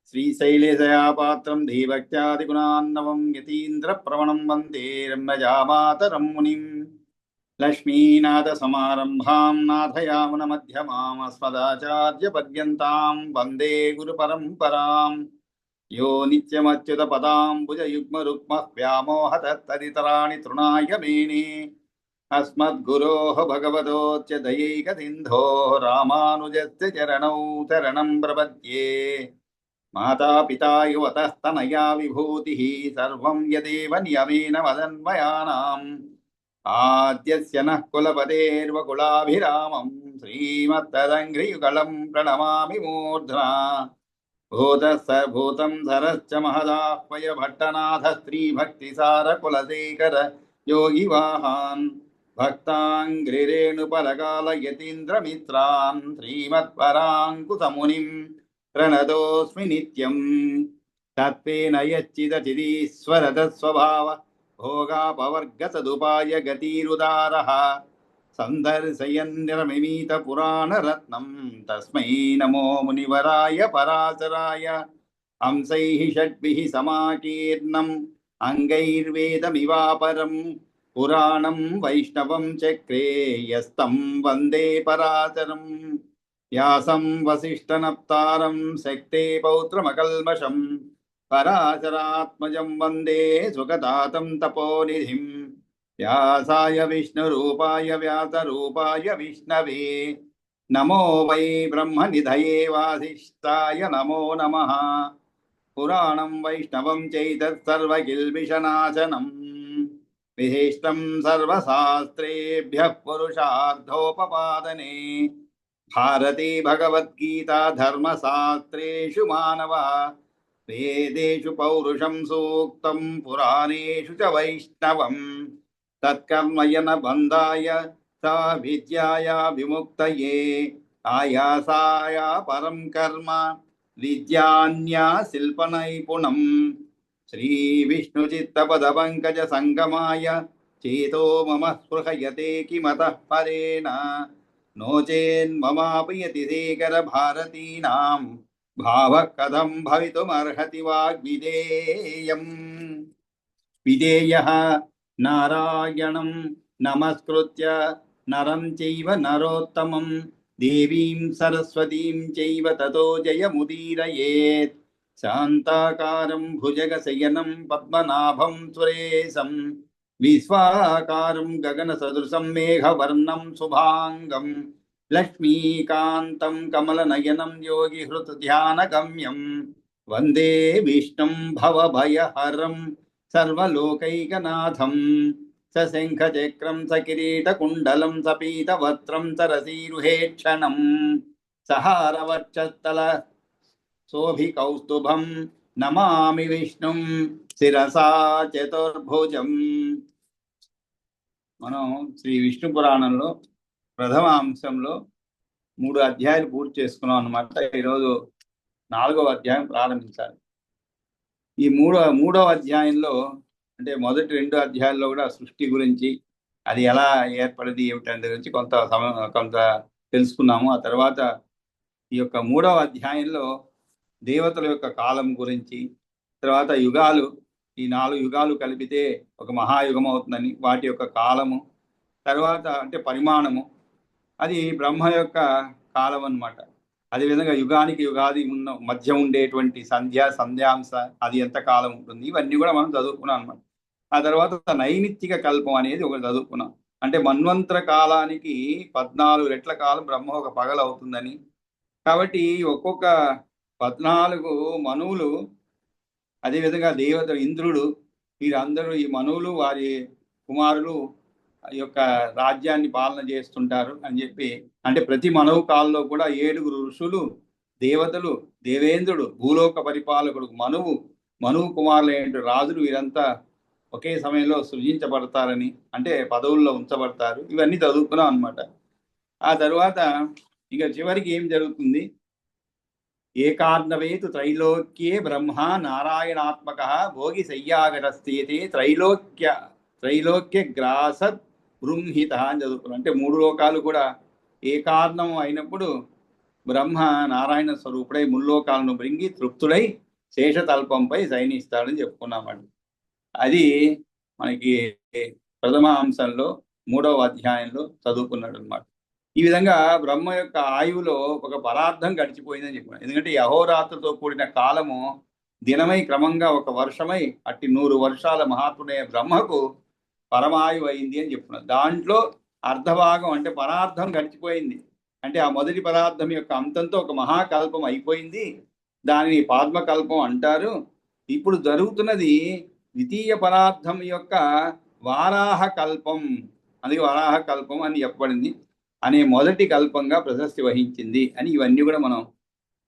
శ్రీశైలేశయాపాత్రం ధీభక్త్యాదిగుణాన్నవం యతీంద్రప్రవణం వందే రమ్యజామాతరం మునిం లక్ష్మీనాథసమారంభాం నాథయామునమధ్యమాం అస్మదాచార్యపర్యంతాం వందే గురుపరంపరాం యో నిత్యమచ్యుతపదాంబుజయుగ్మరుక్మః వ్యామోహతత్తదితరాణి తృణాయ మేనే అస్మద్గురోః భగవతోऽस्य దయైకసిन्धोः రామానుజस्य చరణౌ శరణం ప్రపద్యే మాతాపితా యువతస్తనయా విభూతిః సర్వం యదేవ నియమేన మదన్వయానాం ఆద్యస్య నః కులపతేర్వకులాభిరామం శ్రీమత్తదంఘ్రియుగళం ప్రణమామి మూర్ధ్నా భూతం సరశ్చ మహదాహ్వయ భట్టనాథ శ్రీభక్తిసారకులశేఖర యోగివాహాన్ భక్తాంఘ్రిరేణుపరకాల యతీంద్రమిత్రాన్ శ్రీమత్పరాంకుశమునిం ప్రణతోస్మి నిత్యం తత్వేన యచ్చిదచిదీశ్వరతస్వభావ భోగాపవర్గసదుపాయ గతిరుదారః సందర్శయన్నిరమిమీత పురాణరత్నం తస్మై నమో మునివరాయ పరాశరాయ హంసైః షడ్భిః సమాకీర్ణం అంగైర్వేదమివాపరం పురాణం వైష్ణవం చక్రే యస్తం వందే పరాశరం వ్యాసం వసిష్ఠనప్తారం శక్తే పౌత్రమకల్మషం పరాశరాత్మజం వందే సుఖదాతం తపోనిధిం వ్యాసాయ విష్ణురూపాయ వ్యాసరూపాయ విష్ణవే నమో వై బ్రహ్మనిధయే వాసిష్ఠాయ నమో నమః పురాణం వైష్ణవం చైతత్సర్వకిల్బిషనాశనం విశిష్టం సర్వశాస్త్రేభ్యః పురుషార్థోపపాదనే భారతే భగవద్గీతా ధర్మశాస్త్రేషు మానవ వేదేషు పౌరుషం సూక్తం పురాణేషు చ వైష్ణవం తత్కర్మయన బంధాయ స విద్యాయ విముక్తయే ఆయాసాయ పరం కర్మ విద్యాన్యా శిల్పనైపుణం శ్రీ విష్ణు చిత్తపద పంకజ సంగమాయ చేతో మమ స్పృహయతే కిమతః పరేణ నోచేన్మమాపయతి శేఖర భారతీనాం భావ కథం భవితుమర్హతి వాగ్విధేయం విధేయః నారాయణం నమస్కృత్య నరం చైవ నరోత్తమం దేవీం సరస్వతీం చైవ తతో జయముదీరయేత్ శాంతాకారం భుజగశయనం పద్మనాభం సురేశం విశ్వాకారం గగన సదృశం మేఘవర్ణం శుభాంగం లక్ష్మీకాంతం కమలనయనం యోగి హృత్ ధ్యానగమ్యం వందే విష్ణుం భవభయహరం సర్వలోకైకనాథం సశంఖచక్రం సకిరీటకుండలం సపీతవస్త్రం సరసీరుహేక్షణం సహారవక్షస్థల శోభికౌస్తుభం నమామి విష్ణుం శిరసా చతుర్భుజం. మనం శ్రీ విష్ణు పురాణంలో ప్రథమ అంశంలో 3 అధ్యాయాలు పూర్తి చేసుకున్నాం అన్నమాట. ఈరోజు 4వ అధ్యాయం ప్రారంభించాలి. ఈ మూడవ అధ్యాయంలో అంటే మొదటి 2 అధ్యాయాల్లో కూడా సృష్టి గురించి, అది ఎలా ఏర్పడింది ఏమిటనే గురించి కొంత తెలుసుకున్నాము. ఆ తర్వాత ఈ యొక్క 3వ అధ్యాయంలో దేవతల యొక్క కాలం గురించి, తర్వాత యుగాలు, ఈ 4 యుగాలు కలిపితే ఒక మహాయుగం అవుతుందని, వాటి యొక్క కాలము, తర్వాత అంటే పరిమాణము, అది బ్రహ్మ యొక్క కాలం అన్నమాట. అదేవిధంగా యుగానికి యుగాది మధ్య ఉండేటువంటి సంధ్యాంశ అది ఎంత కాలం ఉంటుంది, ఇవన్నీ కూడా మనం చదువుకున్నాం అనమాట. ఆ తర్వాత నైమిత్తిక కల్పం అనేది ఒకటి చదువుకున్నాం. అంటే మన్వంతర కాలానికి 14 రెట్ల కాలం బ్రహ్మ ఒక పగలు అవుతుందని. కాబట్టి ఒక్కొక్క 14 మనువులు, అదేవిధంగా దేవత ఇంద్రుడు, వీరందరూ ఈ మనువులు వారి కుమారులు యొక్క రాజ్యాన్ని పాలన చేస్తుంటారు అని చెప్పి, అంటే ప్రతి మనవు కాలంలో కూడా 7 ఋషులు, దేవతలు, దేవేంద్రుడు, భూలోక పరిపాలకుడు, మనువు కుమారులు ఏంటి రాజులు, వీరంతా ఒకే సమయంలో సృజించబడతారని, అంటే పదవుల్లో ఉంచబడతారు. ఇవన్నీ చదువుకున్నాం అనమాట. ఆ తర్వాత ఇంకా చివరికి ఏం జరుగుతుంది, ఏకార్ణవేతు త్రైలోక్యే బ్రహ్మ నారాయణాత్మక భోగి శయ్యాగరస్థితే త్రైలోక్య గ్రాస బృంహిత అని చదువుకున్నాం. అంటే 3 లోకాలు కూడా ఏ కారణం అయినప్పుడు బ్రహ్మ నారాయణ స్వరూపుడై ముల్లోకాలను బృంగి తృప్తుడై శేషతల్పంపై శయనిస్తాడని చెప్పుకున్నామండి. అది మనకి ప్రథమ అంశంలో 3వ అధ్యాయంలో చదువుకున్నాడు అనమాట. ఈ విధంగా బ్రహ్మ యొక్క ఆయువులో ఒక పరార్థం గడిచిపోయిందని చెప్పాను. ఎందుకంటే ఈ అహోరాత్రులతో కూడిన కాలము దినమై క్రమంగా ఒక వర్షమై అట్టి 100 వర్షాల మహాత్ముడైన బ్రహ్మకు పరమాయువు అయింది అని చెప్తున్నారు. దాంట్లో అర్ధభాగం అంటే పరార్థం గడిచిపోయింది. అంటే ఆ మొదటి పదార్థం యొక్క అంతంతో ఒక మహాకల్పం అయిపోయింది. దానిని పాద్మకల్పం అంటారు. ఇప్పుడు జరుగుతున్నది ద్వితీయ పదార్థం యొక్క వారాహ కల్పం. అందుకే వారాహ కల్పం అని చెప్పబడింది. అనే మొదటి కల్పంగా ప్రశస్తి వహించింది అని ఇవన్నీ కూడా మనం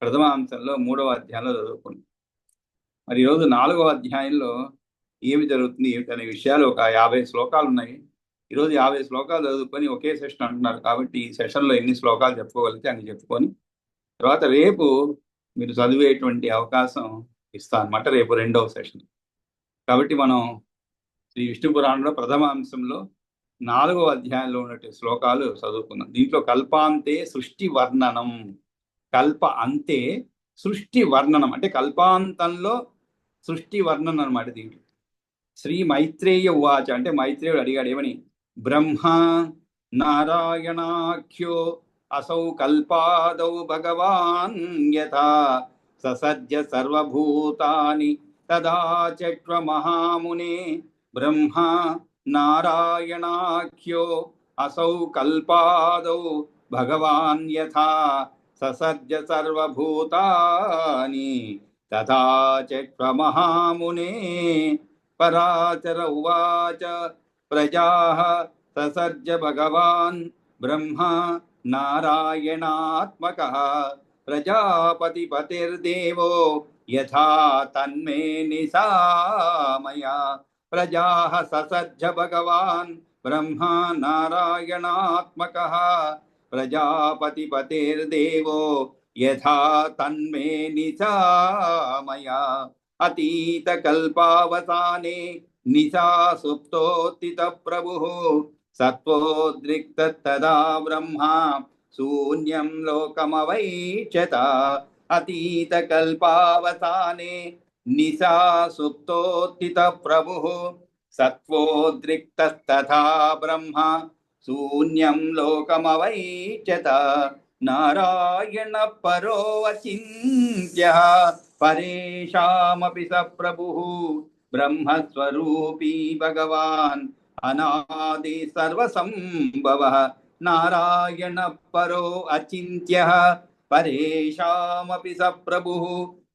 ప్రథమ అంశంలో 3వ అధ్యాయంలో చదువుకున్నాం. మరి ఈరోజు 4వ అధ్యాయంలో ఏమి జరుగుతుంది ఏమిటనే విషయాలు ఒక 50 శ్లోకాలు ఉన్నాయి. ఈరోజు 50 శ్లోకాలు చదువుకొని ఒకే సెషన్ అంటున్నారు కాబట్టి ఈ సెషన్లో ఎన్ని శ్లోకాలు చెప్పుకోగలిగితే అన్ని చెప్పుకొని తర్వాత రేపు మీరు చదివేటువంటి అవకాశం ఇస్తాను అన్నమాట. రేపు 2వ సెషన్. కాబట్టి మనం శ్రీ విష్ణు పురాణంలో ప్రథమ అంశంలో 4వ అధ్యాయంలో ఉన్నటువంటి శ్లోకాలు చదువుకుందాం. దీంట్లో కల్పాంతే సృష్టి వర్ణనం. కల్ప అంతే సృష్టి వర్ణనం అంటే కల్పాంతంలో సృష్టి వర్ణనం అన్నమాట. దీంట్లో శ్రీ మైత్రేయ ఉవాచ అంటే మైత్రేయుడు అడిగాడు ఏమని, బ్రహ్మ నారాయణాఖ్యో అసౌ కల్పాదౌ భగవాన్ యథా ససజ్జ సర్వభూతాని తదా చక్ర మహామునే. బ్రహ్మ నారాయణాఖ్యో అసౌ కల్పాదౌ భగవాన్ యథా ససజ్జ సర్వభూతాని తథా చక్ర మహామునే. పరాచర ఉవాచ ప్రజాః ససర్జ భగవాన్ బ్రహ్మ నారాయణాత్మకః ప్రజాపతిపతిర్దేవో యథా తన్మే నిశామయ. ప్రజాః ససర్జ భగవాన్ బ్రహ్మ నారాయణాత్మకః ప్రజాపతిపతిర్దేవో యథా తన్మే నిశామయ. అతీత కల్పావసానే నిశా సుప్తోత్థిత ప్రభుః సత్వోద్రిక్త తదా బ్రహ్మ శూన్యం లోకమవైచత. అతీత కల్పావసానే నిశా సుప్తోత్థిత ప్రభుః సత్వోద్రిక్త తథా బ్రహ్మ శూన్యం లోకమవైచత. నారాయణ పరో అచింత్యః పరేషామపి స ప్రభుః బ్రహ్మస్వరూపీ భగవాన్ అనాది సర్వసంభవః. నారాయణ పరో అచింత్యః పరేషామపి స ప్రభుః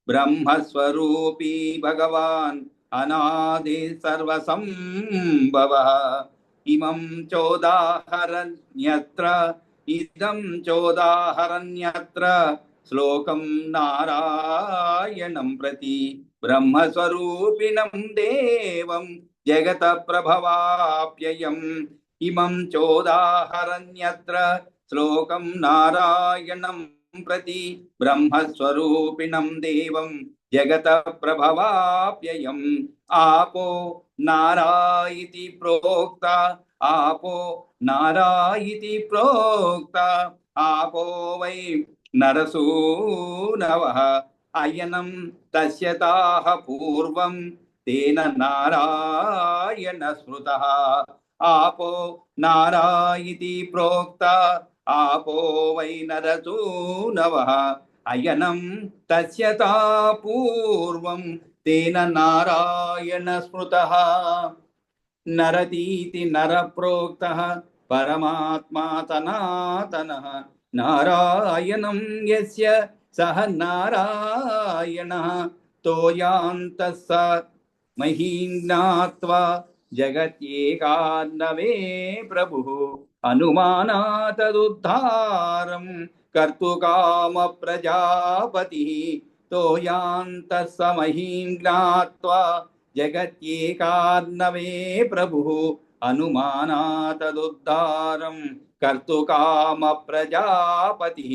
బ్రహ్మస్వరూపీ భగవాన్ అనాది సర్వసంభవః. ఇమం చోదాహరన్యత్ర ఇదం చోదాహరన్యత్ర శ్లోకం నారాయణం ప్రతి బ్రహ్మస్వరూపిణం దేవం జగత ప్రభవాప్యయం. ఇమం చోదాహరన్యత్ర శ్లోకం నారాయణం ప్రతి బ్రహ్మస్వరూపిణం దేవం జగత ప్రభవాప్యయం. ఆపో నారాయితి ప్రోక్త ఆపో నారాయితి ప్రోక్త ఆపో వై నరసూనవః. అయనం తస్య తాః పూర్వం తేన నారాయణ స్మృతః. ఆపో నారాయితి ప్రోక్త ఆపో వై నరసూనవః. అయనం తస్య తాః పూర్వం తేన నారాయణ స్మృతః. నరతీతి నరప్రోక్తః పరమాత్మా సనాతనః. నారాయణం యస్య సహ నారాయణః తోయాంతః స మహీం జ్ఞాత్వా జగత్యేకార్ణవే ప్రభుః. అనుమానాతదుద్ధారం కర్తుకామ ప్రజాపతిః తోయాంతః స మహీం జ్ఞాత్వా జగత్యేకార్ణవే ప్రభుః. అనుమానాతదుద్ధారం కర్తుకామ ప్రజాపతిః.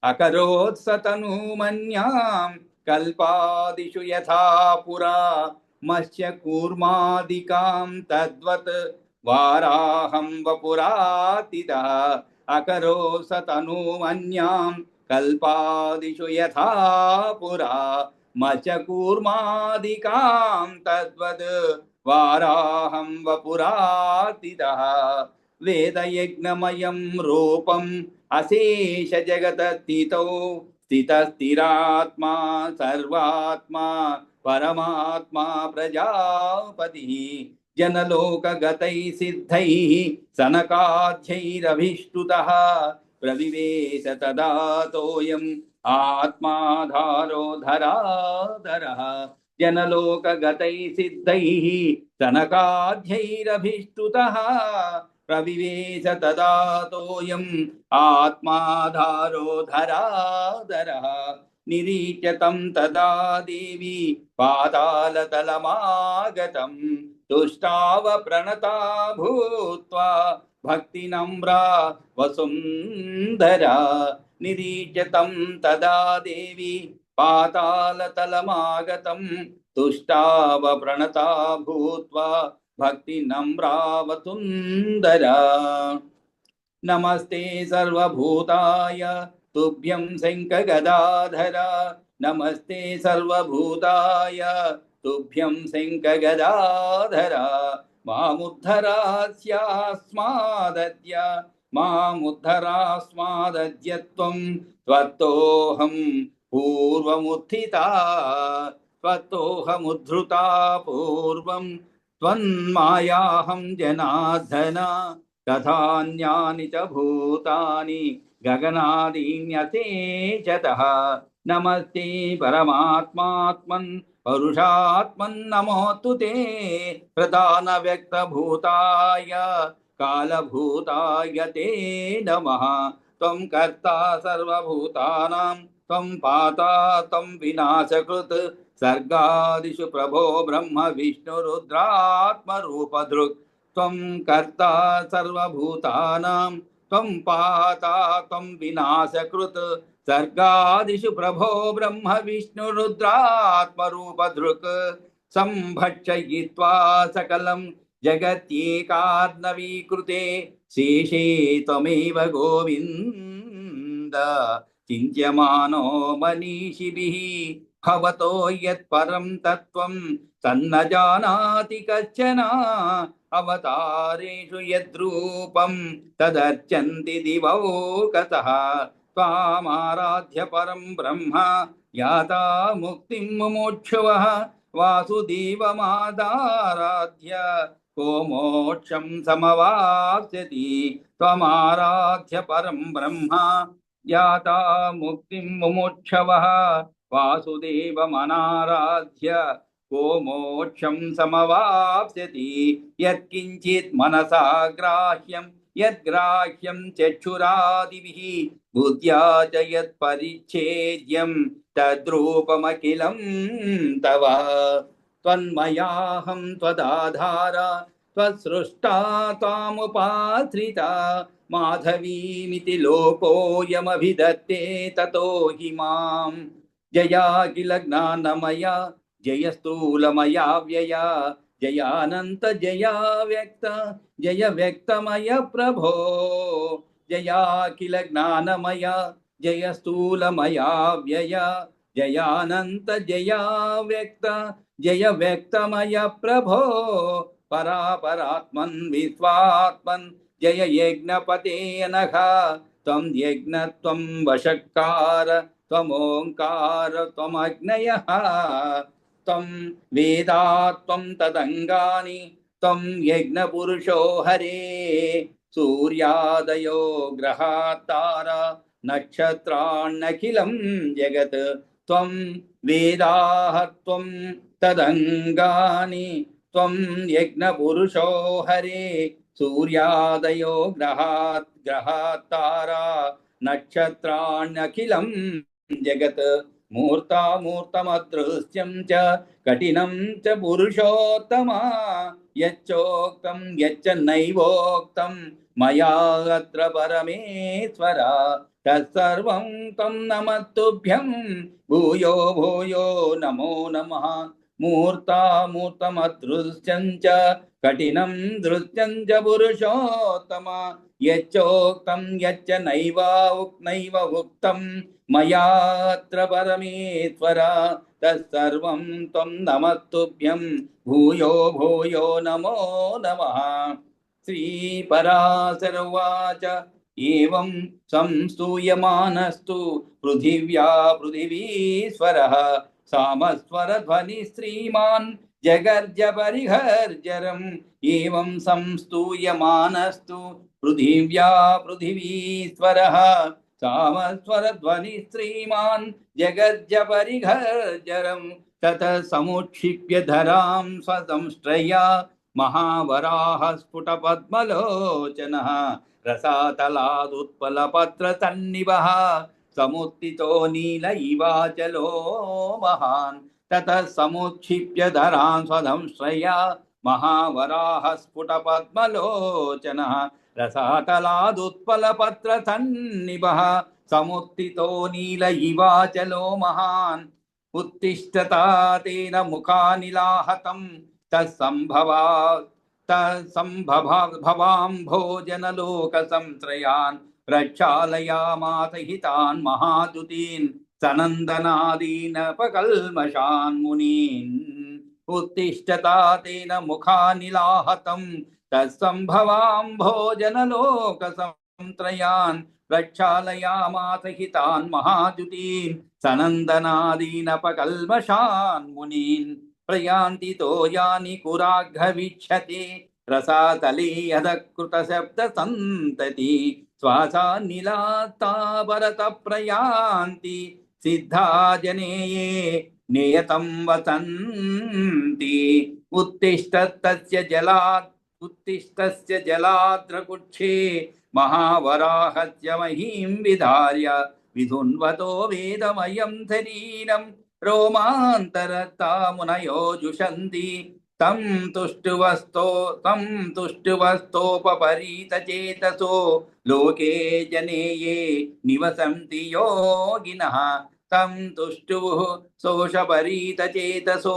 అకరోత్ సతనూమన్యాం కల్పాదిషు యథా పురా మత్స్య కూర్మాదికాం తద్వత్ వారాహం వపురాతితః. अकरोस तनूमन्यां कल्पादिषु यथा पुरा मचकूर्मादिकां तद्वद् वाराहं वपुरातितः वेदयज्ञमयं रूपम् अशेष जगतस्थितौ स्थितस्थिरात्मा सर्वात्मा परमात्मा प्रजापतिः जनलोकगतैः सिद्धैः सनकाद्यैरभिष्टुतः प्रविवेश तदा तोऽयम् आत्माधारो धराधरः जनलोकगतैः सिद्धैः सनकाद्यैरभिष्टुतः प्रविवेश तदा तोऽयम् आत्माधारो धराधरः निरीच्यतं तदा देवी पातालतलमागतं तुष्टाव प्रणता भूत्वा भक्तिनम्रा वसुन्धरा निरीच्यतं तदा देवी पातालतलमागतं तुष्टाव प्रणता भूत्वा भक्तिनम्रा वसुन्धरा नमस्ते सर्वभूताय तुभ्यं शङ्खगदाधर नमस्ते सर्वभूताय तुभ्यं शङ्खगदाधर मामुद्धरास्मादद्य त्वत्तोऽहं पूर्वमुत्थिता त्वत्तोऽहमुद्धृता पूर्वं त्वन्मायाहं जनार्दन तथान्यानि च भूतानि गगनादीन्यशेषतः नमस्ते परमात्मात्मन् परुषात्मन्नमोऽस्तु ते प्रधानव्यक्तभूताय कालभूताय ते नमः त्वं कर्ता सर्वभूतानां त्वं पाता त्वं विनाशकृत् सर्गादिषु प्रभो ब्रह्म विष्णुरुद्रात्मरूपधृक् त्वं कर्ता सर्वभूतानां त्वं पाता त्वं विनाशकृत् सर्गादिषु प्रभो ब्रह्म विष्णुरुद्रात्मरूपधृक् संभक्षयित्वा सकलं जगत्येकार्णवीकृते शेषे त्वमेव गोविन्द चिन्त्यमानो मनीषिभिः भवतो यत्परं तत्त्वं तन्न जानाति कश्चन अवतारेषु यद्रूपं तदर्चन्ति दिवौकसः त्वामाराध्य परं ब्रह्म याता मुक्तिं मुमुक्षुवः वासुदेवमादाराध्य को मोक्षं समवाप्स्यति त्वमाराध्य परं ब्रह्म याता मुक्तिं मुमुक्षवः वासुदेवमनाराध्य को मोक्षं समवाप्स्यति यत्किञ्चित् मनसा ग्राह्यं यद्ग्राह्यं चक्षुरादिभिः बुद्ध्या च यत्परिच्छेद्यं तद्रूपमखिलं तव त्वन्मयाहं त्वदाधार त्वत्सृष्टा त्वामुपाश्रिता माधवीमिति लोकोऽयमभिधत्ते ततो हि मां जयाखिल ज्ञानमया जय स्थूलमया व्यया जयानंत जया व्यक्त जय व्यक्तमय प्रभो जयाखिल ज्ञानमया जय स्थूलमया व्यया जयानंत जया व्यक्त जय व्यक्तमय प्रभो परापरात्मन् विश्वात्मन् जय यज्ञपते नघ त्वं यज्ञत्वं वशक्कार त्वमोङ्कार त्वमग्नयः त्वं वेदा त्वं तदङ्गानि त्वं यज्ञपुरुषो हरे सूर्यादयो ग्रहात्तारा नक्षत्राण्यखिलं जगत् त्वं वेदाः त्वं तदङ्गानि त्वं यज्ञपुरुषो हरे सूर्यादयो ग्रहात्तारा नक्षत्राण्यखिलं जगत् मूर्तामूर्तमदृश्यं च कठिनं च पुरुषोत्तम यच्चोक्तं यच्च नैवोक्तं मया अत्र परमेश्वर तत्सर्वं तं नमस्तुभ्यं भूयो भूयो नमो नमः మూర్తామూర్తమదృశ్యం చ కఠినం దృశ్యం చ పురుషోత్తమ యచ్చోక్తం యచ్చ నైవ ఉక్తం మయాత్ర పరమేశ్వర తత్సర్వం త్వం నమస్తుభ్యం భూయో భూయో నమో నమః. శ్రీపరాశరువాచ ఏవం సంస్తూయమానస్తు పృథివీశ్వరః సామస్వరధ్వని శ్రీమాన్ జగర్జ పరిహర్జరం. ఏవం సంస్తూయమానస్తు పృథివీశ్వరః సామస్వరధ్వని శ్రీమాన్ జగర్జ పరిహర్జరం. తతః సముక్షిప్య ధరాం స్వదంష్ట్రయా మహావరాహ స్ఫుట పద్మలోచనః రసాతలాదుత్పలపత్ర సన్నివః సముత్థితో నీల ఇవాచలో మహాన్. తతః సముక్షిప్య ధరాం స్వదంశ్రయా మహావరాహ స్ఫుట పద్మలోచనః రసాతలాదుత్పలపత్ర సన్నివః సముత్థితో నీల ఇవాచలో మహాన్. ఉత్తిష్టతా తేన ముఖానిలాహతం తత్సంభవాం భోజనలోక సంశ్రయాన్ ప్రక్షాళయామాస హితాన్ మహాదుతీన్ సనందనాదీనపకల్మషాన్ మునీన్. ఉత్తిష్టతా తేన ముఖానిలాహతం తత్సంభవాం భోజనలోక సంశ్రయాన్ ప్రక్షాళయామాస హితాన్ మహాదుతీన్ సనందనాదీనపకల్మషాన్ మునీన్. ప్రయాంతి తోయాని కురాఘ్రవీక్షతే రసాతలే యదకృత శబ్ద సంతతి శ్వాసాన్నిలాత్తాపరత ప్రయాంతి సిద్ధా జనేయే నియతం వసంతి. ఉత్తిష్టస్య జలాద్రకుక్షే మహావరాహస్య మహీం విధార్య విధున్వతో వేదమయం శరీరం రోమాంతరతా మునయో జుషంతి. తం తుష్టువస్తోపపరీతచేతసో లోకే జనేయే నివసంతి యోగినః. తం తుష్టుః శోషపరీతచేతసో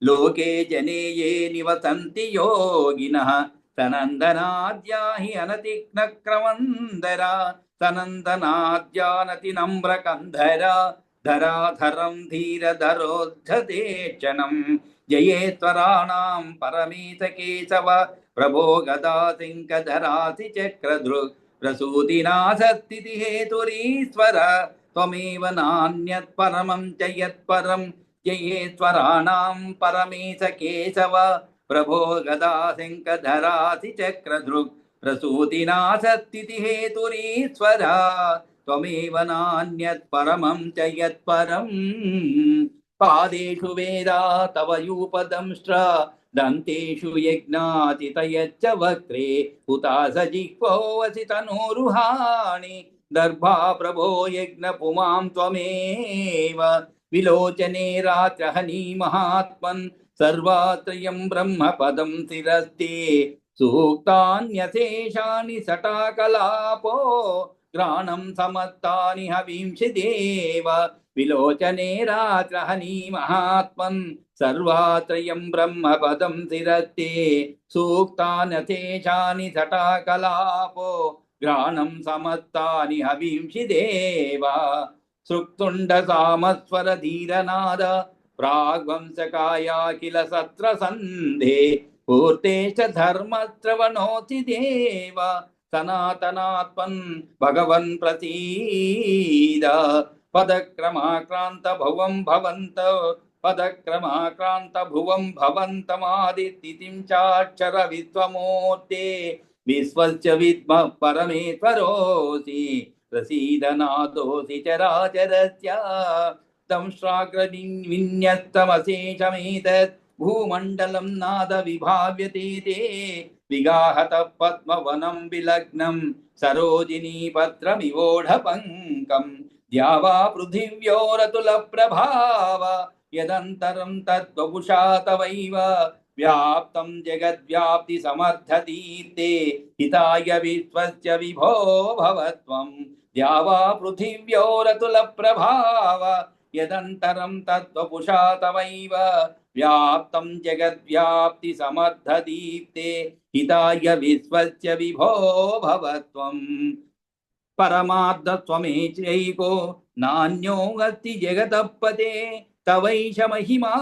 లోకే జనేయే నివసంతి యోగినః. సనందనాద్యా హి అనతిఘ్నక్రమందరా సనందనాద్యానతి నమ్రకంధరా ధరాధరం ధీరధరోద్ధతేక్షణం. జయేశ్వరాణాం పరమేశ కేశవ ప్రభో గదాసింకధరాసి చక్రధృక్ ప్రసూతినాశస్థితి హేతురీశ్వర త్వమేవ నాన్యత్ పరమం చ యత్పరం. జయేశ్వరాణాం పరమేశ కేశవ ప్రభో గదాసింకధరాసి చక్రధృక్ ప్రసూతినాశస్థితి హేతురీశ్వర త్వమేవ నాన్యత్ పరమం చ యత్పరం. పాదేషు వేదా తవ యూపదంష్ట్ర దంతేషు యజ్ఞాతితయచ్చ వక్రే హుతాస జిహ్వోऽసి తనూరుహాణి దర్భా ప్రభో యజ్ఞ పుమాం త్వమేవ. విలోచనే రాత్రహని మహాత్మన్ సర్వాత్రయం బ్రహ్మపదం శిరస్తే సూక్తాన్యశేషాని సటాకలాపో గ్రాణం సమస్తాని హవింషి దేవ. విలోచనే రాత్రహని మహాత్మన్ సర్వాత్రయం బ్రహ్మపదం శిరస్తే సూక్తాన్యశేషాని సటాకలాపో గ్రాణం సమస్తాని హవింషి దేవ. సృక్తుండ సామస్వర ధీరనాద ప్రాగ్వంశకాయాఖిల సత్ర సంధే పూర్తేశ ధర్మశ్రవణోసి దేవ. సనాతనాత్మన్ భగవన్ ప్రసీద. పదక్రమాక్రాంత భువం భవంత పదక్రమాక్రాంత భువం భవంతమాదిత్తిం చాక్షర విశ్వమూర్తే విశ్వస్య విద్మః పరమేశ్వరోసి ప్రసీదనాదోసి చరాచరస్య. దంశ్రాగ్రవిన్యస్తమశేషమేతత్ భూమండలం నాద విభావ్యతే తే. విగాహత పద్మవనం విలగ్నం సరోజినీ పత్రమివోఢపంకం. ద్యావా పృథివ్యోరతుల ప్రభావ యదంతరం తద్వపుషా తవైవ. వ్యాప్తం జగద్వ్యాప్తి సమర్థతీర్తే హితాయ విశ్వస్య విభో భవత్వం. ద్యావా పృథివ్యోరతుల ప్రభావ యదంతరం తద్వపుషా తవైవ. వ్యాప్తం జగద్వ్యాప్తి సమర్థదీప్తే హితాయ విశ్వస్య విభో భవత్వం పరమార్థత్వమేచైకో నాన్యోగస్తి జగతపతే తవైష మహిమా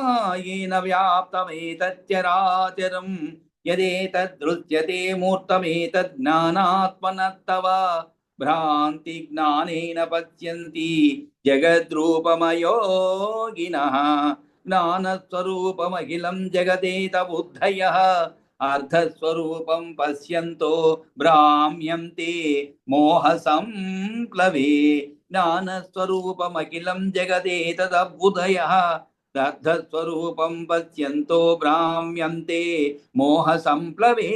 येन వ్యాప్తమేతచ్చరాచరం యదేతదృశ్యతే మూర్తమేతజ్ఞానాత్మనస్తవ భ్రాంతి జ్ఞానేన పశ్యంతి జగద్రూపమయోగినః జ్ఞానస్వరూపమఖిలం జగదేత బుద్ధయః అర్ధస్వరూపం పశ్యంతో భ్రామ్యంతే మోహ సంప్లవే జ్ఞానస్వరూపమఖిలం జగదేతదబుధయః అర్ధస్వరూపం పశ్యంతో భ్రామ్యంతే మోహ సంప్లవే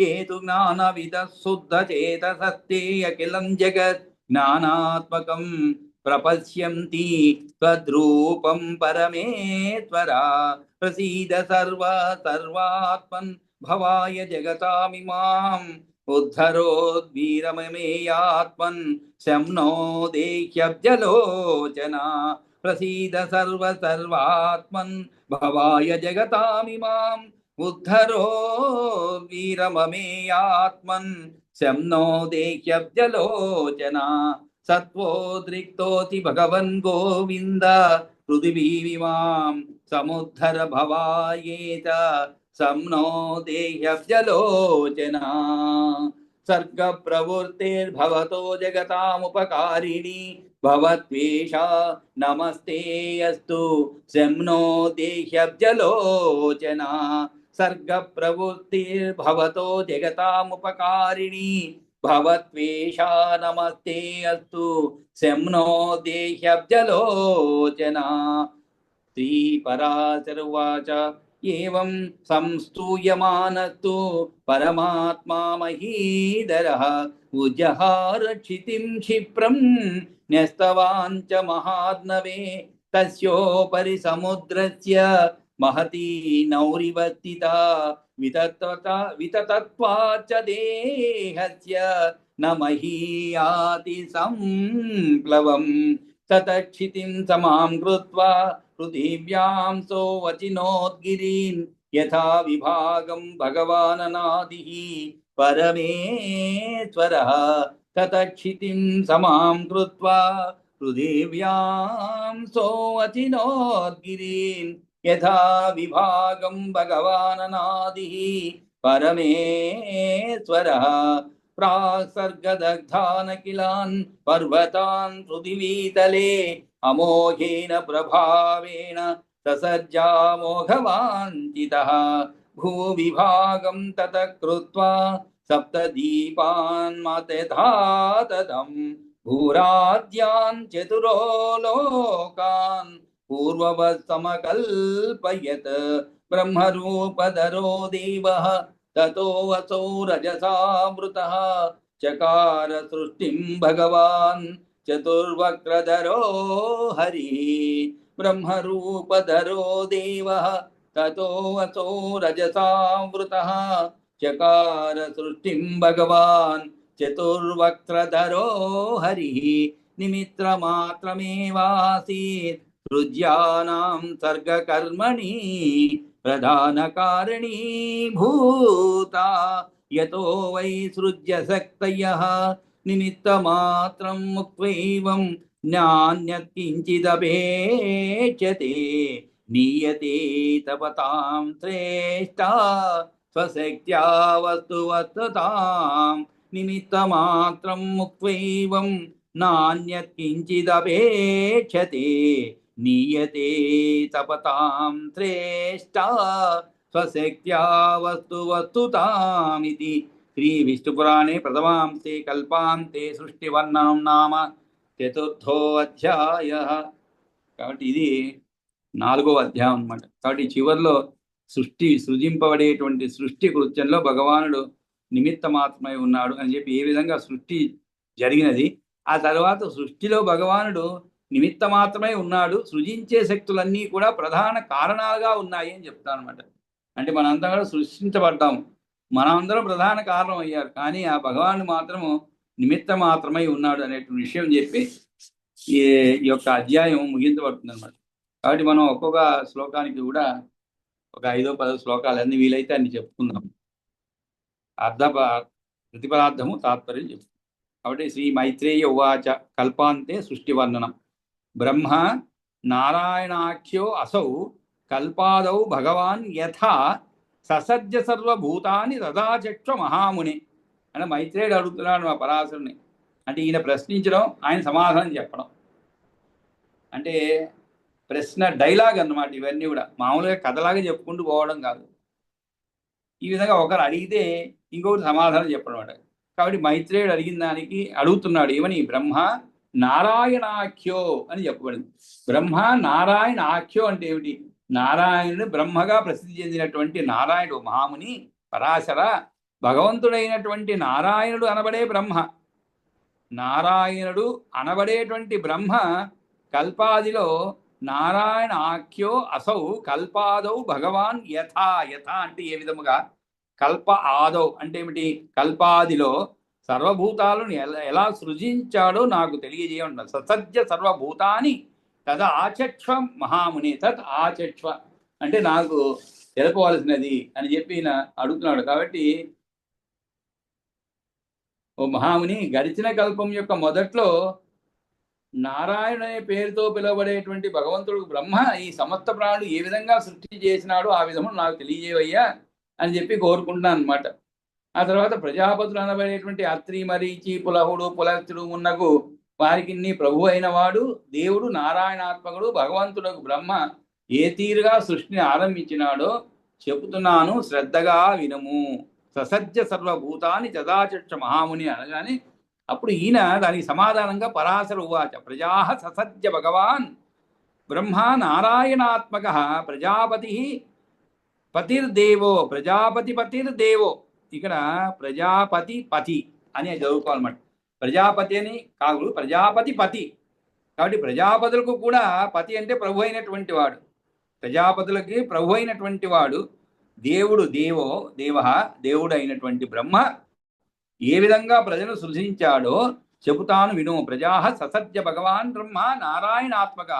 ఏతు జ్ఞానవిదః శుద్ధచేతసస్తే అఖిలం జగత్ జ్ఞానాత్మకం ప్రపశ్యంతి తద్రూపం పరమేశ్వర ప్రసీద సర్వాత్మన్ భవాయ జగతామిమాం ఉద్ధరోద్వీరమమేయాత్మన్ శంనో దేహ్యబ్జలోచన ప్రసీద సర్వాత్మన్ భవాయ జగతామిమాం ఉద్ధరోద్వీరమమేయాత్మన్ శంనో దేహ్యబ్జలోచన సత్వోద్రిక్తోతి భగవన్ గోవింద పృథివీమిమాం సముద్ధర భవాయేత సమ్నో దేహ్యబ్జలోచన సర్గ ప్రవృత్తిర్భవతో జగతాముపకారిణి భవత్వేషా నమస్తే అస్తు శమ్నో దేహ్యబ్జలోచన సర్గ ప్రవృత్తిర్భవతో జగతాముపకారిణి భవత్వేషా నమస్తే అస్తు శమ్నో దేహ్యబ్జలోచన శ్రీపరాశరువాచ ఏవం సంస్తూయమానస్తు పరమాత్మా మహీధరః ఉజహార క్షితిం క్షిప్రం న్యస్తవాంచ మహార్ణవే తస్యోపరి సముద్రస్య మహతి నౌరివర్తితా వితతత్వాచ దేహస్య న మహీయాతి సంప్లవం తతక్షితిం సమాం కృత్వా పృథివ్యాం సోవచినోద్గిరీన్ యథా విభాగం భగవాననాదిః పరమేశ్వరః తతక్షితిం సమాం కృత్వా పృథివ్యాం సోవచినోద్గిరీన్ యథా విభాగం భగవాననాదిః పరమేశ్వరః ప్రాసర్గదగ్ధానఖిలాన్ పర్వతాన్ పృథివీతలే అమోఘేన ప్రభావేణ ససజ్జామోఘవాంఛితః భూవిభాగం తతః కృత్వా సప్తదీపాన్ మతథాతదం భూరాజ్యాన్ చతురో లోకాన్ పూర్వవత్ సమకల్పయత్ బ్రహ్మరూపధరో దేవః తతో వసో రజసావృతః చకార సృష్టిం భగవాన్ చతుర్వక్రధరో హరిః బ్రహ్మరూపధరో దేవః తతో వసో రజసావృతః చకార సృష్టిం భగవాన్ చతుర్వక్రధరో హరిః నిమిత్రమాత్రమేవాసీత్ సృజ్యానాం సర్గకర్మణి ప్రధానకారణీ భూతా యతో వై సృజ్య శక్తయః నిమిత్తమాత్రం ముక్త్వైవం జ్ఞాన్యత్కించిదపేక్షతే నీయతే తపతాం శ్రేష్టా స్వశక్త్యా వస్తువత్తాం నిమిత్తమాత్రం ముక్త్వైవం నాన్యత్కించిదపేక్షతే నీయతే తపతాం శ్రేష్టా స్వశక్త్యా వస్తువత్తుతామితి శ్రీ విష్ణుపురాణే ప్రథమాంసే కల్పాంతే సృష్టివర్ణనం నామ చతుర్థోధ్యాయ. కాబట్టి ఇది 4వ అధ్యాయం అన్నమాట. కాబట్టి చివరిలో సృజింపబడేటువంటి సృష్టి కృత్యంలో భగవానుడు నిమిత్త మాత్రమై ఉన్నాడు అని చెప్పి ఏ విధంగా సృష్టి జరిగినది, ఆ తర్వాత సృష్టిలో భగవానుడు నిమిత్త మాత్రమే ఉన్నాడు, సృజించే శక్తులన్నీ కూడా ప్రధాన కారణాలుగా ఉన్నాయి అని చెప్తాను అనమాట. అంటే మనంతా కూడా సృష్టించబడ్డాము, మనమందరం ప్రధాన కారణం అయ్యారు, కానీ ఆ భగవానుడు మాత్రము నిమిత్త మాత్రమై ఉన్నాడు అనేటువంటి విషయం చెప్పి ఈ యొక్క అధ్యాయం ముగించబడుతుంది అనమాట. కాబట్టి మనం ఒక్కొక్క శ్లోకానికి కూడా ఒక 5-10 శ్లోకాలు అన్ని వీలైతే అన్ని చెప్పుకుందాం. అర్ధ ప్రతిపదార్థము తాత్పర్యం చెప్తాం. కాబట్టి శ్రీ మైత్రేయ ఉవాచ కల్పాంతే సృష్టి వర్ణనం బ్రహ్మ నారాయణాఖ్యో అసౌ కల్పాదౌ భగవాన్ యథా ససజ్జ సర్వభూతాన్ని తదాచక్ష మహాముని అని మైత్రేయుడు అడుగుతున్నాడు మా పరాశరుని. అంటే ఈయన ప్రశ్నించడం, ఆయన సమాధానం చెప్పడం. అంటే ప్రశ్న డైలాగ్ అన్నమాట. ఇవన్నీ కూడా మామూలుగా కథలాగా చెప్పుకుంటూ పోవడం కాదు. ఈ విధంగా ఒకరు అడిగితే ఇంకొకటి సమాధానం చెప్పడం అన్నమాట. కాబట్టి మైత్రేయుడు అడిగిన దానికి అడుగుతున్నాడు ఏమని, బ్రహ్మ నారాయణాఖ్యో అని చెప్పబడింది. బ్రహ్మ నారాయణాఖ్యో అంటే ఏమిటి? నారాయణుడు బ్రహ్మగా ప్రసిద్ధి చెందినటువంటి నారాయణుడు మహాముని పరాశర భగవంతుడైనటువంటి నారాయణుడు అనబడే బ్రహ్మ, నారాయణుడు అనబడేటువంటి బ్రహ్మ కల్పాదిలో నారాయణ ఆఖ్యో అసౌ కల్పాదౌ భగవాన్ యథా. యథా అంటే ఏ విధముగా, కల్ప ఆదౌ అంటే ఏమిటి, కల్పాదిలో సర్వభూతాలను ఎలా సృజించాడో నాకు తెలియజేయండి. ససజ్జ సర్వభూతాన్ని తద ఆచక్ష మహాముని. తత్ ఆచక్ష అంటే నాకు తెలపవలసినది అని చెప్పి అడుగుతున్నాడు. కాబట్టి ఓ మహాముని, గడిచిన కల్పం యొక్క మొదట్లో నారాయణ అనే పేరుతో పిలువబడేటువంటి భగవంతుడు బ్రహ్మ ఈ సమస్త ప్రాణులు ఏ విధంగా సృష్టి చేసినాడో ఆ విధమును నాకు తెలియజేవయ్యా అని చెప్పి కోరుకుంటున్నాను అనమాట. ఆ తర్వాత ప్రజాపతులు అనబడేటువంటి అత్రి, మరీచి, పులహుడు, పులస్త్యుడు మున్నగు వారికి ప్రభు అయిన వాడు దేవుడు నారాయణాత్మకుడు భగవంతుడు బ్రహ్మ ఏ తీరుగా సృష్టిని ఆరంభించినాడో చెబుతున్నాను, శ్రద్ధగా వినము. ససజ్జ సర్వభూతాన్ని చదాచక్ష మహాముని అనగానే అప్పుడు ఈయన దానికి సమాధానంగా పరాశర ఉవాచ ప్రజా ససజ్జ భగవాన్ బ్రహ్మ నారాయణాత్మక ప్రజాపతి పతిర్దేవో. ప్రజాపతి పతిర్దేవో, ఇక్కడ ప్రజాపతి పతి అని చదువుకోవాలన్నమాట. ప్రజాపతి అని కాదు, ప్రజాపతి పతి. కాబట్టి ప్రజాపతులకు కూడా పతి అంటే ప్రభు అయినటువంటి వాడు, ప్రజాపతులకి ప్రభు అయినటువంటి వాడు దేవుడు. దేవో దేవ దేవుడు అయినటువంటి బ్రహ్మ ఏ విధంగా ప్రజలు సృజించాడో చెబుతాను విను. ప్రజా ససజ్జ భగవాన్ బ్రహ్మ నారాయణాత్మక.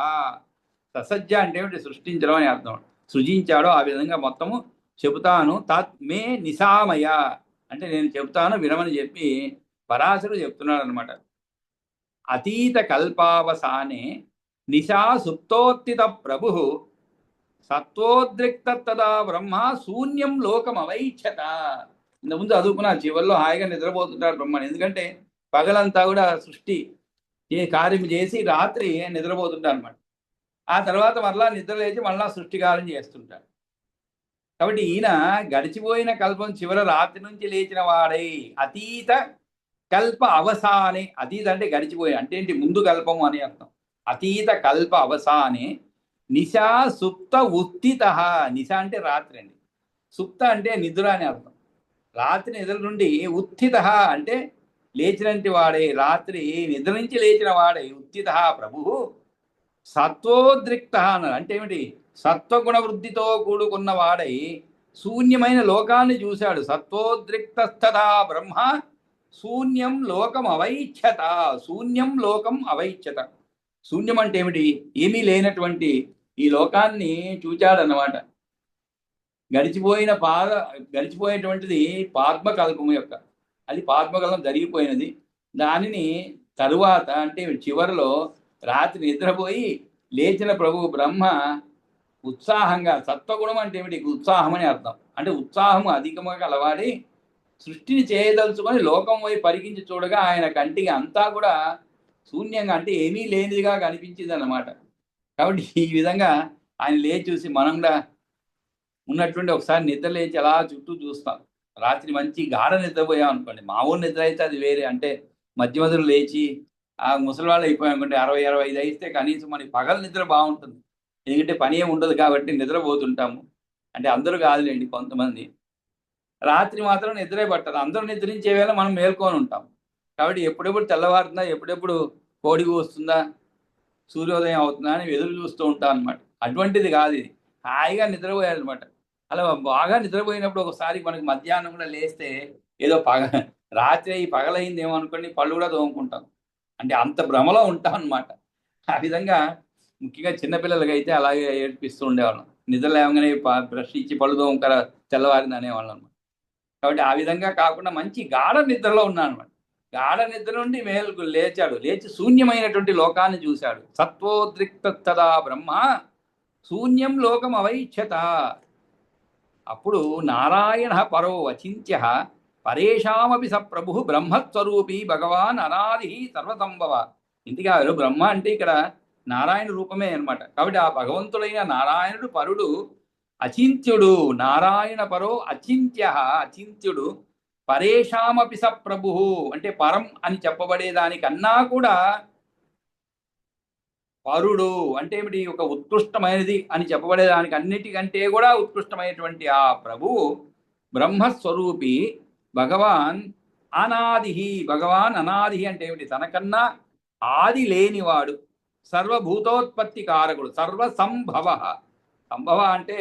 ససజ్జ అంటే సృష్టించడం అని అర్థం. సృజించాడో ఆ విధంగా మొత్తము చెబుతాను. తత్ మే నిశామయ అంటే నేను చెబుతాను వినమని చెప్పి పరాశరుడు చెప్తున్నాడు అనమాట. అతీత కల్పావసానే నిశా సుప్తోత్తిత ప్రభు సత్వోద్రిక్త తదా బ్రహ్మ శూన్యం లోకం అవైక్షత. ఇంతకుముందు చదువుకున్న చివరిలో హాయిగా నిద్రపోతుంటాడు బ్రహ్మని. ఎందుకంటే పగలంతా కూడా సృష్టి కార్యం చేసి రాత్రి నిద్రపోతుంటాడు అనమాట. ఆ తర్వాత మరలా నిద్ర లేచి మళ్ళా సృష్టి కార్యం చేస్తుంటాడు. కాబట్టి ఈయన గడిచిపోయిన కల్పం చివర రాత్రి నుంచి లేచిన వాడై అతీత కల్ప అవసానే. అతీత అంటే గడిచిపోయి అంటే ఏంటి, ముందు కల్పము అని అర్థం. అతీత కల్ప అవసానే నిశా సుప్త ఉత్థిత. నిశా అంటే రాత్రి అండి, సుప్త అంటే నిద్ర అని అర్థం. రాత్రి నిద్ర నుండి ఉత్థిత అంటే లేచినట్టి వాడై, రాత్రి నిద్ర నుంచి లేచిన వాడై ఉత్థిత ప్రభు సత్వోద్రిక్త అన్నారు. అంటే ఏమిటి, సత్వగుణ వృద్ధితో కూడుకున్న వాడై శూన్యమైన లోకాన్ని చూశాడు. సత్వోద్రిక్తస్తథా బ్రహ్మ శూన్యం లోకం అవైచ్ఛత. శూన్యం లోకం అవైచ్ఛత. శూన్యం అంటే ఏమిటి, ఏమీ లేనటువంటి ఈ లోకాన్ని చూచాడన్నమాట. గడిచిపోయేటువంటిది పాద్మకల్పము యొక్క, అది పాద్మకల్పం జరిగిపోయినది. దానిని తరువాత అంటే చివరిలో రాత్రి నిద్రపోయి లేచిన ప్రభు బ్రహ్మ ఉత్సాహంగా, సత్వగుణం అంటే ఏమిటి, ఉత్సాహం అని అర్థం. అంటే ఉత్సాహము అధికముగా కలవాడి సృష్టిని చేయదలుచుకొని లోకం వైపు పరిగించి చూడగా ఆయన కంటికి అంతా కూడా శూన్యంగా అంటే ఏమీ లేనిదిగా కనిపించింది అన్నమాట. కాబట్టి ఈ విధంగా ఆయన లేచి చూసి మనం కూడా ఉన్నటువంటి ఒకసారి నిద్ర లేచి అలా చుట్టూ చూస్తాం. రాత్రి మంచి గాఢ నిద్రపోయాం అనుకోండి, మామూలు నిద్ర అయితే అది వేరే. అంటే మధ్య మధ్యలో లేచి ఆ ముసలివాళ్ళు అయిపోయాం అనుకోండి, 60-65 అయితే కనీసం మనకి పగల నిద్ర బాగుంటుంది. ఎందుకంటే పని ఏమి ఉండదు కాబట్టి నిద్రపోతుంటాము. అంటే అందరూ కాదులేండి, కొంతమంది. రాత్రి మాత్రం నిద్రే పట్టదు. అందరూ నిద్రించే వేళ మనం మేల్కొని ఉంటాం. కాబట్టి ఎప్పుడెప్పుడు తెల్లవారుతుందా, ఎప్పుడెప్పుడు కోడి వస్తుందా, సూర్యోదయం అవుతుందా అని ఎదురు చూస్తూ ఉంటాం అనమాట. అటువంటిది కాదు ఇది, హాయిగా నిద్రపోయారనమాట. అలా బాగా నిద్రపోయినప్పుడు ఒకసారి మనకి మధ్యాహ్నం కూడా లేస్తే ఏదో రాత్రి పగలైందేమో అనుకోండి, పళ్ళు కూడా తోముకుంటాం. అంటే అంత భ్రమలో ఉంటాం అనమాట. ఆ విధంగా ముఖ్యంగా చిన్నపిల్లలకి అయితే అలాగే ఏడిపిస్తూ ఉండేవాళ్ళం. నిద్ర లేవగానే బ్రష్ ఇచ్చి పళ్ళు తోముకర తెల్లవారింది అనేవాళ్ళం అనమాట. కాబట్టి ఆ విధంగా కాకుండా మంచి గాఢ నిద్రలో ఉన్నాను అనమాట. గాఢ నిద్ర నుండి మేలుకు లేచాడు. లేచి శూన్యమైనటువంటి లోకాన్ని చూశాడు. సత్వోద్రిక్తదా బ్రహ్మ శూన్యం లోకం అవైక్షత. అప్పుడు నారాయణ పరో అచింత్య పరేషామపి స ప్రభు బ్రహ్మస్వరూపి భగవాన్ అనాది సర్వసంభవ. ఇంటికారు బ్రహ్మ అంటే ఇక్కడ నారాయణ రూపమే అనమాట. కాబట్టి ఆ భగవంతుడైన నారాయణుడు పరుడు, అచింత్యుడు. నారాయణ పరో అచింత్య, అచింత్యుడు. పరేషామపి స ప్రభు అంటే పరం అని చెప్పబడేదానికన్నా కూడా పరుడు అంటే ఏమిటి? ఒక ఉత్కృష్టమైనది అని చెప్పబడేదానికి అన్నిటికంటే కూడా ఉత్కృష్టమైనటువంటి ఆ ప్రభువు బ్రహ్మస్వరూపి భగవాన్ అనాది. భగవాన్ అనాది అంటే ఏమిటి? తనకన్నా ఆది లేనివాడు, సర్వభూతోత్పత్తి కారకుడు, సర్వసంభవ. సంభవ అంటే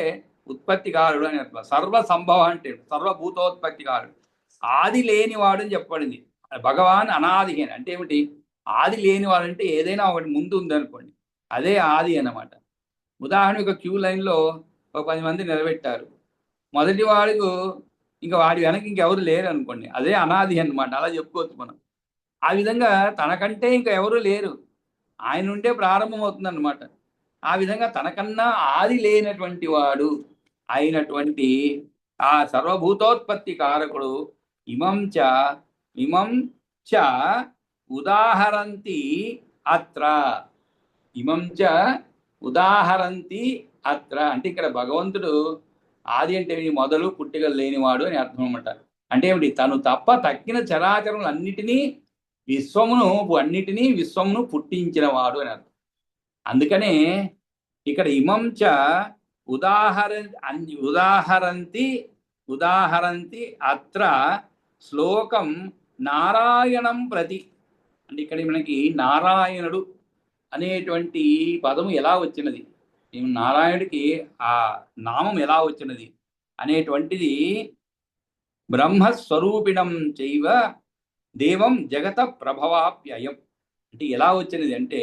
ఉత్పత్తి కారుడు అని అర్థం. సర్వసంభవ అంటే సర్వభూతోత్పత్తి కారుడు, ఆది లేనివాడు అని చెప్పబడింది. భగవాన్ అనాది అంటే ఏమిటి? ఆది లేనివాడు అంటే ఏదైనా ఒకటి ముందు ఉందనుకోండి, అదే ఆది అన్నమాట. ఉదాహరణకు ఒక క్యూ లైన్లో ఒక 10 మంది నిలబెట్టారు. మొదటి వాడికి ఇంకా వాడి వెనక ఇంకెవరు లేరు అనుకోండి, అదే అనాది అన్నమాట. అలా చెప్పుకోవచ్చు మనం. ఆ విధంగా తనకంటే ఇంకా ఎవరు లేరు, ఆయన నుండే ప్రారంభమవుతుంది అన్నమాట. ఆ విధంగా తనకన్నా ఆది లేనటువంటి వాడు అయినటువంటి ఆ సర్వభూతోత్పత్తి కారకుడు ఇమం చ ఉదాహరంతి అత్ర. ఇమం చ ఉదాహరంతి అత్ర అంటే ఇక్కడ భగవంతుడు ఆది అంటే మొదలు పుట్టికలు లేనివాడు అని అర్థం అన్నమాట. అంటే ఏమిటి? తను తప్ప తక్కిన చరాచరములన్నిటినీ విశ్వమును పుట్టించినవాడు అని అర్థం. అందుకనే ఇక్కడ ఇమం చ ఉదాహరంతి అత్ర శ్లోకం నారాయణం ప్రతి. అంటే ఇక్కడ మనకి నారాయణుడు అనేటువంటి పదము ఎలా వచ్చినది, నారాయణుడికి ఆ నామం ఎలా వచ్చినది అనేటువంటిది బ్రహ్మస్వరూపిణం చైవ దేవం జగత ప్రభవాప్యయం అంటే ఎలా వచ్చినది అంటే,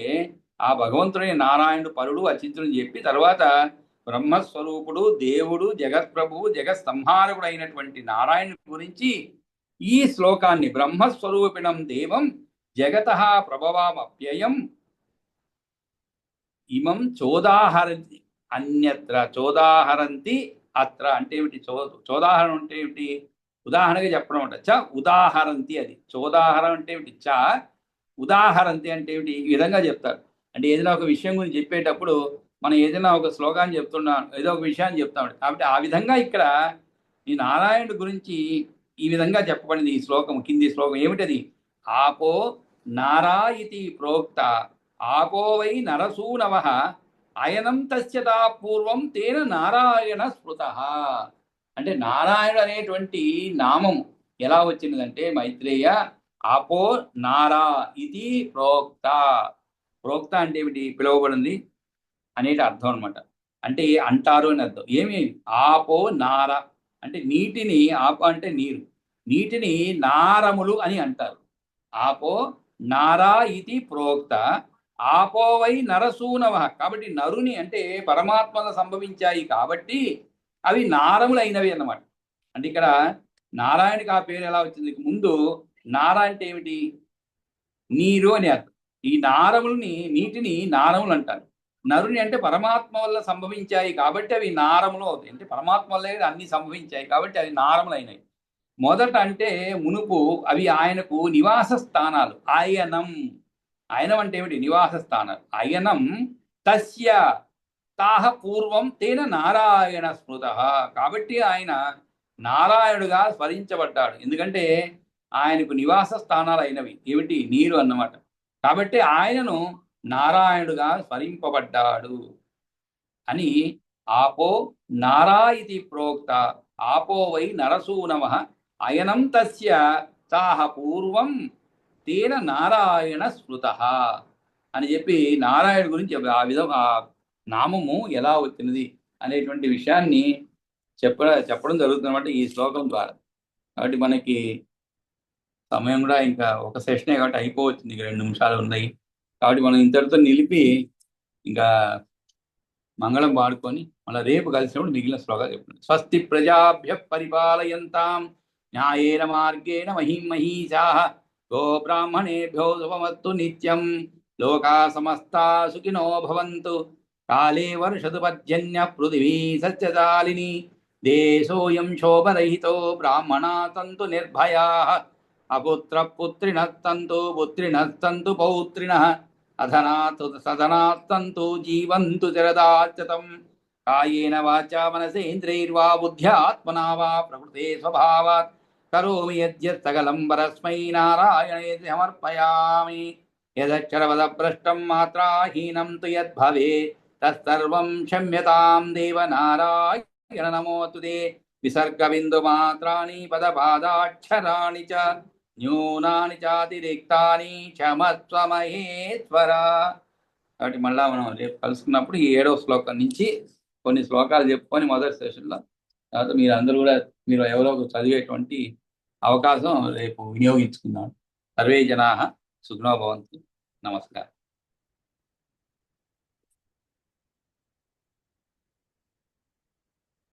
ఆ భగవంతుడైన నారాయణుడు పరుడు అచింతుడు చెప్పి తర్వాత బ్రహ్మస్వరూపుడు, దేవుడు, జగత్ప్రభువు, జగత్ సంహారకుడు అయినటువంటి నారాయణుడి గురించి ఈ శ్లోకాన్ని బ్రహ్మస్వరూపిణం దేవం జగత ప్రభవామప్యయం ఇమం చోదాహరంతి అన్యత్ర. చోదాహరంతి అత్ర అంటే ఏమిటి? చోదాహరణ అంటే ఏమిటి? ఉదాహరణగా చెప్పడం అంట. చ ఉదాహరంతి, అది చోదాహరం అంటే ఏమిటి? చ ఉదాహరంతి అంటే ఏమిటి? ఈ విధంగా చెప్తారు. అంటే ఏదైనా ఒక విషయం గురించి చెప్పేటప్పుడు మనం ఏదైనా ఒక శ్లోకాన్ని చెప్తున్నాం, ఏదో ఒక విషయాన్ని చెప్తాం. కాబట్టి ఆ విధంగా ఇక్కడ ఈ నారాయణుడి గురించి ఈ విధంగా చెప్పబడింది ఈ శ్లోకం. కింది శ్లోకం ఏమిటది? ఆపో నారా ఇతి ప్రోక్త ఆపో వై నరసూనవ అయనం తస్యతా పూర్వం తేన నారాయణ స్మృత. అంటే నారాయణుడు అనేటువంటి నామం ఎలా వచ్చినదంటే మైత్రేయ ఆపో నారా ఇది ప్రోక్త. ప్రోక్త అంటే ఏమిటి? పిలువబడింది అనేది అర్థం అనమాట. అంటే అంటారు అని అర్థం. ఏమి? ఆపో నార అంటే నీటిని, ఆపో అంటే నీరు, నీటిని నారములు అని అంటారు. ఆపో నారా ఇది ప్రోక్త ఆపో వై నరసూనవ. కాబట్టి నరుని అంటే పరమాత్మలో సంభవించాయి కాబట్టి అవి నారములు అయినవి అన్నమాట. అంటే ఇక్కడ నారాయణకి ఆ పేరు ఎలా వచ్చింది? ముందు నార అంటే ఏమిటి? నీరు అని అర్థం. ఈ నారములని, నీటిని నారములు అంటారు. నరుని అంటే పరమాత్మ వల్ల సంభవించాయి కాబట్టి అవి నారములు అవుతాయి. అంటే పరమాత్మ వల్లే అన్ని సంభవించాయి కాబట్టి అవి నారములు అయినాయి. మొదట అంటే మునుపు అవి ఆయనకు నివాస స్థానాలు. ఆయనం, ఆయనం అంటే ఏమిటి? నివాస స్థానాలు. అయనం తస్య తాహ పూర్వం తేన నారాయణ స్మృత. కాబట్టి ఆయన నారాయణుడుగా స్మరించబడ్డాడు. ఎందుకంటే ఆయనకు నివాస స్థానాలు అయినవి ఏమిటి? నీరు అన్నమాట. కాబట్టి ఆయనను నారాయణుడుగా స్మరింపబడ్డాడు అని ఆపో నారా ఇది ప్రోక్త ఆపో వై నరసూనవ అయనం తస్య తాహ పూర్వం తేన నారాయణ స్మృత అని చెప్పి నారాయణ గురించి ఆ విధంగా నామము ఎలా వచ్చినది అనేటువంటి విషయాన్ని చెప్పడం జరుగుతుందన్నమాట ఈ శ్లోకం ద్వారా. కాబట్టి మనకి సమయం కూడా ఇంకా ఒక సెషనే కాబట్టి అయిపోవచ్చింది. 2 నిమిషాలు ఉన్నాయి కాబట్టి మనం ఇంతటితో నిలిపి ఇంకా మంగళం పాడుకొని మళ్ళీ రేపు కలిసినప్పుడు మిగిలిన శ్లోకాలు చెప్పండి. స్వస్తి ప్రజాభ్య పరిపాలయంతాం న్యాయేన మార్గేణ మహిం మహీషాః గో బ్రాహ్మణేభ్యో శుభమస్తు నిత్యం లోకా సమస్తా సుఖినో భవంతు కాలే వర్షతు పర్జన్య పృథివీ సస్యశాలిని దేశోయం శోభరహితో బ్రాహ్మణా సంతు నిర్భయాః అపుత్రపుత్రిణస్తంతు పుత్రిణస్తంతు పౌత్రిణః అధనాత్ సదనాత్తంతు జీవంతు చిరదాచతం కాయేన వాచా మనసేంద్రైర్వా బుద్ధ్యాత్మనా వా ప్రకృతే స్వభావాత్ కరోమి యద్యత్ సకలం పరస్మై నారాయణేతి సమర్పయామి. యదక్షరపదభ్రష్టం మాత్రాహీనం తు యద్భవేత్ తత్సర్వం క్షమ్యతాం దేవ నారాయణ నమోస్తుతే. విసర్గబిందుమాత్రాణి పదపాదాక్షరాణి చ న్యూనాని చాతిరిక్తాని క్షమస్వ మహేశ్వర. కాబట్టి మళ్ళా మనం రేపు కలుసుకున్నప్పుడు ఈ 7వ శ్లోకం నుంచి కొన్ని శ్లోకాలు చెప్పుకొని మొదటి సెషన్లో, తర్వాత మీరు అందరూ కూడా మీరు ఎవరో చదివేటువంటి అవకాశం రేపు వినియోగించుకుందాం. సర్వే జనాః సుఖినో భవంతు. నమస్కారం.